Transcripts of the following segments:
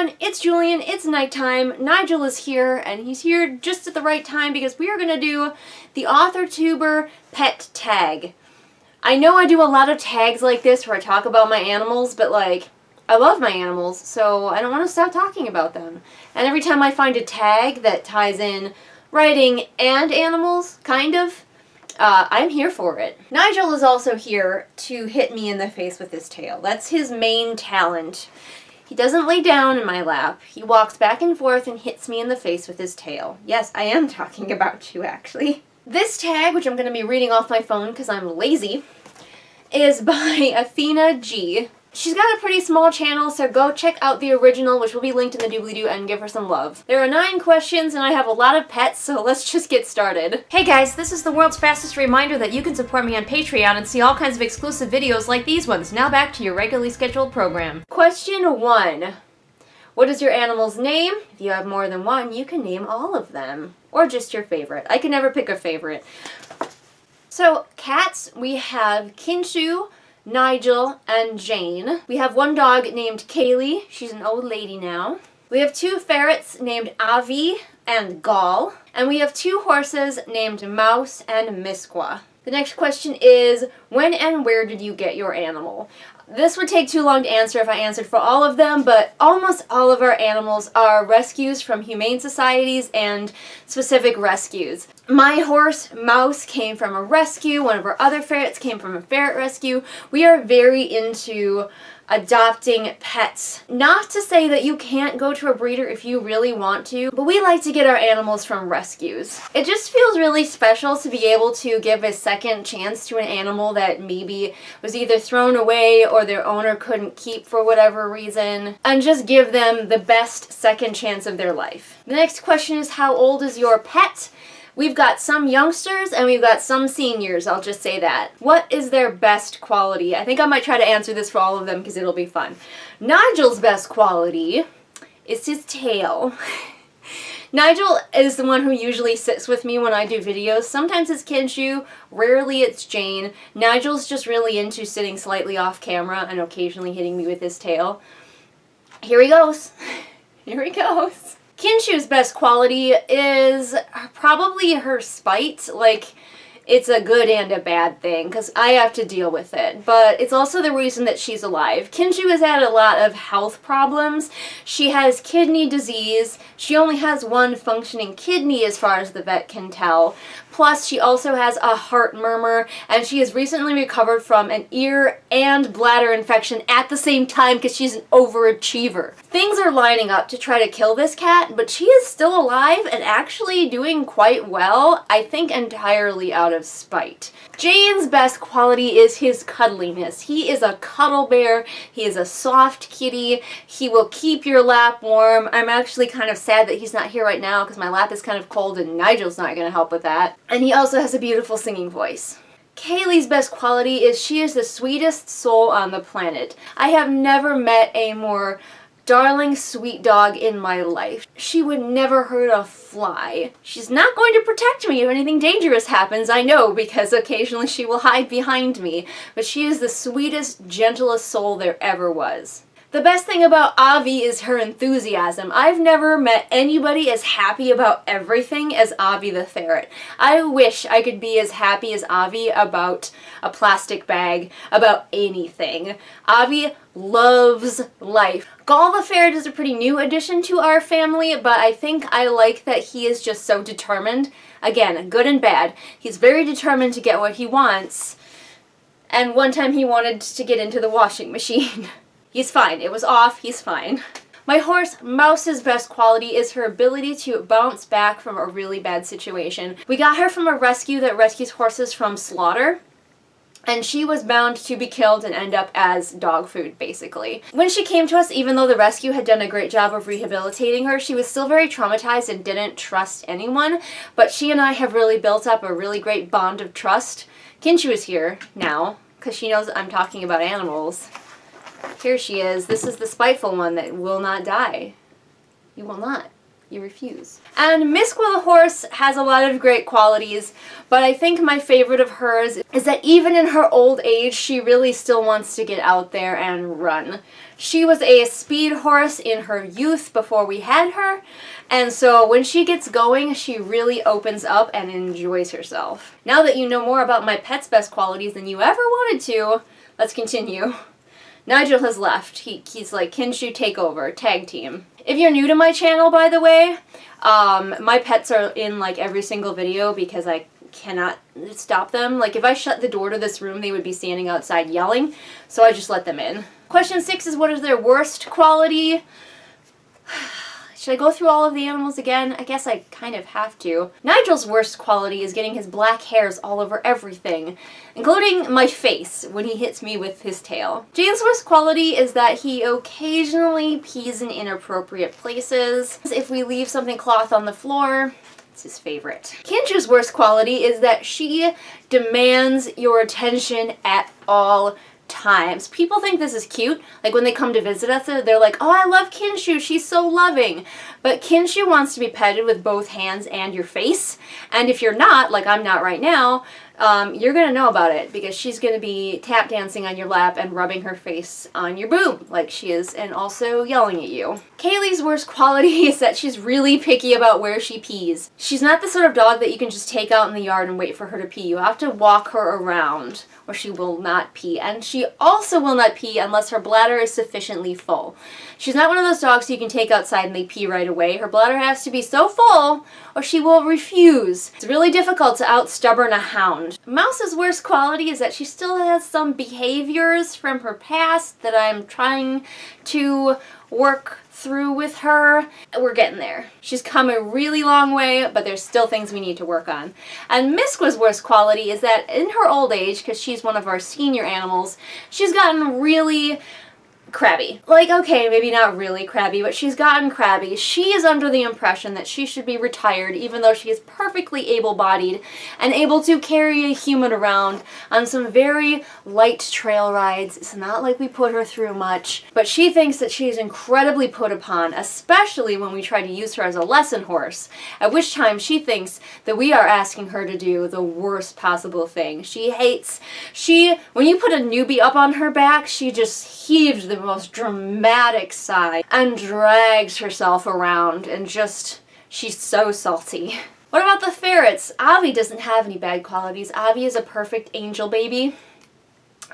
everyone, it's Julian, it's nighttime, Nigel is here, and he's here just at the right time because we are going to do the Authortube Pet Tag. I know I do a lot of tags like this where I talk about my animals, but like, I love my animals, so I don't want to stop talking about them. And every time I find a tag that ties in writing and animals, kind of, I'm here for it. Nigel is also here to hit me in the face with his tail. That's his main talent. He doesn't lay down in my lap. He walks back and forth and hits me in the face with his tail. Yes, I am talking about you, actually. This tag, which I'm going to be reading off my phone because I'm lazy, is by Athena G. She's got a pretty small channel, so go check out the original, which will be linked in the doobly-doo, and give her some love. There are 9 questions, and I have a lot of pets, so let's just get started. Hey guys, this is the world's fastest reminder that you can support me on Patreon and see all kinds of exclusive videos like these ones. Now back to your regularly scheduled program. Question 1. What is your animal's name? If you have more than one, you can name all of them. Or just your favorite. I can never pick a favorite. So, cats, we have Kinshu, Nigel, and Jane. We have one dog named Kaylee. She's an old lady now. We have 2 ferrets named Avi and Gall. And we have 2 horses named Mouse and Misqua. The next question is, when and where did you get your animal? This would take too long to answer if I answered for all of them, but almost all of our animals are rescues from humane societies and specific rescues. My horse, Mouse, came from a rescue. One of our other ferrets came from a ferret rescue. We are very into adopting pets. Not to say that you can't go to a breeder if you really want to, but we like to get our animals from rescues. It just feels really special to be able to give a second chance to an animal that maybe was either thrown away or their owner couldn't keep for whatever reason, and just give them the best second chance of their life. The next question is, how old is your pet? We've got some youngsters and we've got some seniors, I'll just say that. What is their best quality? I think I might try to answer this for all of them because it'll be fun. Nigel's best quality is his tail. Nigel is the one who usually sits with me when I do videos. Sometimes it's Kinshu, rarely it's Jane. Nigel's just really into sitting slightly off camera and occasionally hitting me with his tail. Here he goes. Here he goes. Kinshu's best quality is probably her spite. Like, it's a good and a bad thing, because I have to deal with it. But it's also the reason that she's alive. Kinshu has had a lot of health problems. She has kidney disease. She only has one functioning kidney as far as the vet can tell. Plus, she also has a heart murmur, and she has recently recovered from an ear and bladder infection at the same time because she's an overachiever. Things are lining up to try to kill this cat, but she is still alive and actually doing quite well, I think entirely out of spite. Jane's best quality is his cuddliness. He is a cuddle bear. He is a soft kitty. He will keep your lap warm. I'm actually kind of sad that he's not here right now because my lap is kind of cold and Nigel's not going to help with that. And he also has a beautiful singing voice. Kaylee's best quality is she is the sweetest soul on the planet. I have never met a more darling, sweet dog in my life. She would never hurt a fly. She's not going to protect me if anything dangerous happens, I know, because occasionally she will hide behind me. But she is the sweetest, gentlest soul there ever was. The best thing about Avi is her enthusiasm. I've never met anybody as happy about everything as Avi the ferret. I wish I could be as happy as Avi about a plastic bag, about anything. Avi loves life. Gall the ferret is a pretty new addition to our family, but I think I like that he is just so determined. Again, good and bad. He's very determined to get what he wants, and one time he wanted to get into the washing machine. He's fine. It was off. He's fine. My horse, Mouse's best quality is her ability to bounce back from a really bad situation. We got her from a rescue that rescues horses from slaughter, and she was bound to be killed and end up as dog food, basically. When she came to us, even though the rescue had done a great job of rehabilitating her, she was still very traumatized and didn't trust anyone, but she and I have really built up a really great bond of trust. Kinshu is here now, because she knows I'm talking about animals. Here she is. This is the spiteful one that will not die. You will not. You refuse. And Miskwa the horse has a lot of great qualities, but I think my favorite of hers is that even in her old age, she really still wants to get out there and run. She was a speed horse in her youth before we had her, and so when she gets going, she really opens up and enjoys herself. Now that you know more about my pet's best qualities than you ever wanted to, let's continue. Nigel has left. He's like, Kinshu, take over. Tag team. If you're new to my channel, by the way, my pets are in like every single video because I cannot stop them. Like if I shut the door to this room, they would be standing outside yelling, so I just let them in. Question 6 is, what is their worst quality? Should I go through all of the animals again? I guess I kind of have to. Nigel's worst quality is getting his black hairs all over everything, including my face when he hits me with his tail. Jane's worst quality is that he occasionally pees in inappropriate places. If we leave something cloth on the floor, it's his favorite. Kinshu's worst quality is that she demands your attention at all times. People think this is cute. Like when they come to visit us, they're like, oh, I love Kinshu, she's so loving. But Kinshu wants to be petted with both hands and your face. And if you're not, like I'm not right now, you're going to know about it because she's going to be tap dancing on your lap and rubbing her face on your boob like she is, and also yelling at you. Kaylee's worst quality is that she's really picky about where she pees. She's not the sort of dog that you can just take out in the yard and wait for her to pee. You have to walk her around or she will not pee. And she also will not pee unless her bladder is sufficiently full. She's not one of those dogs you can take outside and they pee right away. Her bladder has to be so full or she will refuse. It's really difficult to out-stubborn a hound. Mouse's worst quality is that she still has some behaviors from her past that I'm trying to work through with her. We're getting there. She's come a really long way, but there's still things we need to work on. And Miskwa's worst quality is that in her old age, because she's one of our senior animals, she's gotten really crabby. Like, okay, maybe not really crabby, but she's gotten crabby. She is under the impression that she should be retired even though she is perfectly able-bodied and able to carry a human around on some very light trail rides. It's not like we put her through much, but she thinks that she is incredibly put upon, especially when we try to use her as a lesson horse, at which time she thinks that we are asking her to do the worst possible thing. She hates, when you put a newbie up on her back, she just heaves the most dramatic sigh and drags herself around and just, she's so salty. What about the ferrets? Avi doesn't have any bad qualities. Avi is a perfect angel baby,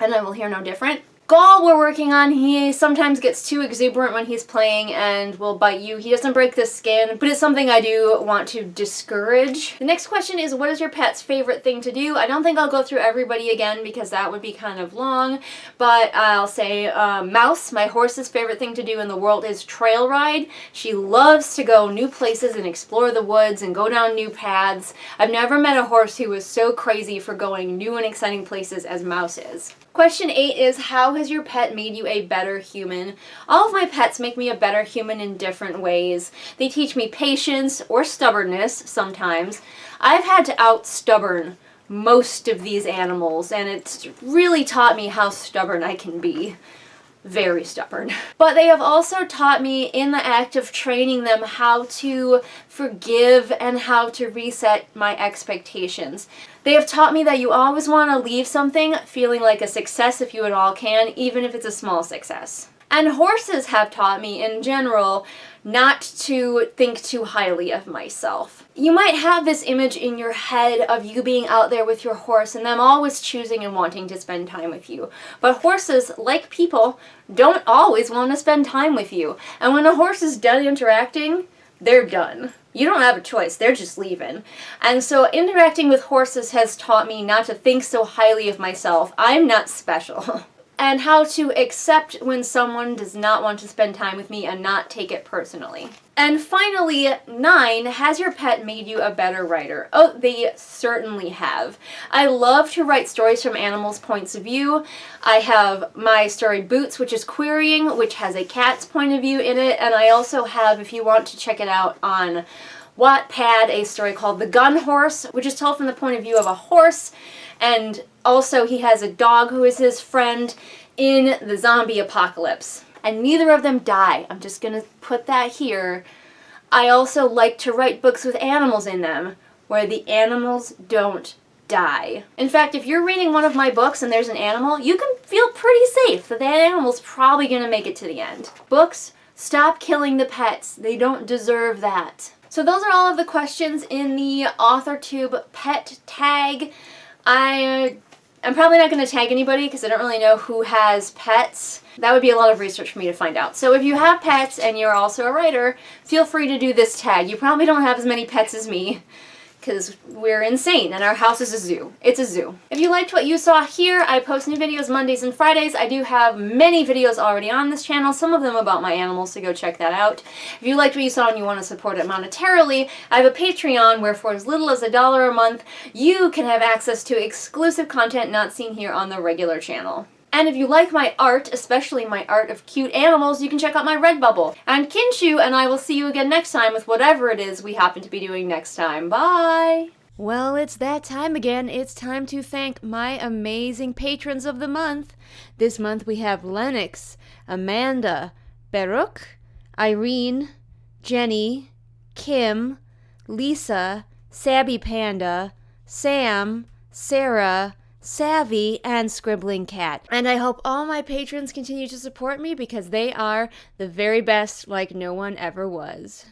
and I will hear no different. Gall we're working on. He sometimes gets too exuberant when he's playing and will bite you. He doesn't break the skin, but it's something I do want to discourage. The next question is, what is your pet's favorite thing to do? I don't think I'll go through everybody again because that would be kind of long, but I'll say Mouse, my horse's favorite thing to do in the world is trail ride. She loves to go new places and explore the woods and go down new paths. I've never met a horse who was so crazy for going new and exciting places as Mouse is. Question 8 is, how has your pet made you a better human? All of my pets make me a better human in different ways. They teach me patience or stubbornness sometimes. I've had to out-stubborn most of these animals, and it's really taught me how stubborn I can be. Very stubborn. But they have also taught me in the act of training them how to forgive and how to reset my expectations. They have taught me that you always want to leave something feeling like a success if you at all can, even if it's a small success. And horses have taught me in general not to think too highly of myself. You might have this image in your head of you being out there with your horse and them always choosing and wanting to spend time with you. But horses, like people, don't always want to spend time with you. And when a horse is done interacting, they're done. You don't have a choice, they're just leaving. And so interacting with horses has taught me not to think so highly of myself. I'm not special. And how to accept when someone does not want to spend time with me and not take it personally. And finally, 9, has your pet made you a better writer? Oh, they certainly have. I love to write stories from animals' points of view. I have my story Boots, which is querying, which has a cat's point of view in it, and I also have, if you want to check it out on Wattpad, a story called The Gun Horse, which is told from the point of view of a horse, and also he has a dog who is his friend in the zombie apocalypse. And neither of them die. I'm just gonna put that here. I also like to write books with animals in them, where the animals don't die. In fact, if you're reading one of my books and there's an animal, you can feel pretty safe that that animal's probably going to make it to the end. Books, stop killing the pets. They don't deserve that. So those are all of the questions in the Authortube Pet Tag. I'm probably not going to tag anybody because I don't really know who has pets. That would be a lot of research for me to find out. So if you have pets and you're also a writer, feel free to do this tag. You probably don't have as many pets as me, because we're insane and our house is a zoo. It's a zoo. If you liked what you saw here, I post new videos Mondays and Fridays. I do have many videos already on this channel, some of them about my animals, so go check that out. If you liked what you saw and you want to support it monetarily, I have a Patreon where for as little as $1 a month, you can have access to exclusive content not seen here on the regular channel. And if you like my art, especially my art of cute animals, you can check out my Redbubble. And Kinshu and I will see you again next time with whatever it is we happen to be doing next time. Bye! Well, it's that time again. It's time to thank my amazing patrons of the month. This month we have Lennox, Amanda, Baruch, Irene, Jenny, Kim, Lisa, Sabby Panda, Sam, Sarah, Savvy, and Scribbling Cat. And I hope all my patrons continue to support me because they are the very best, like no one ever was.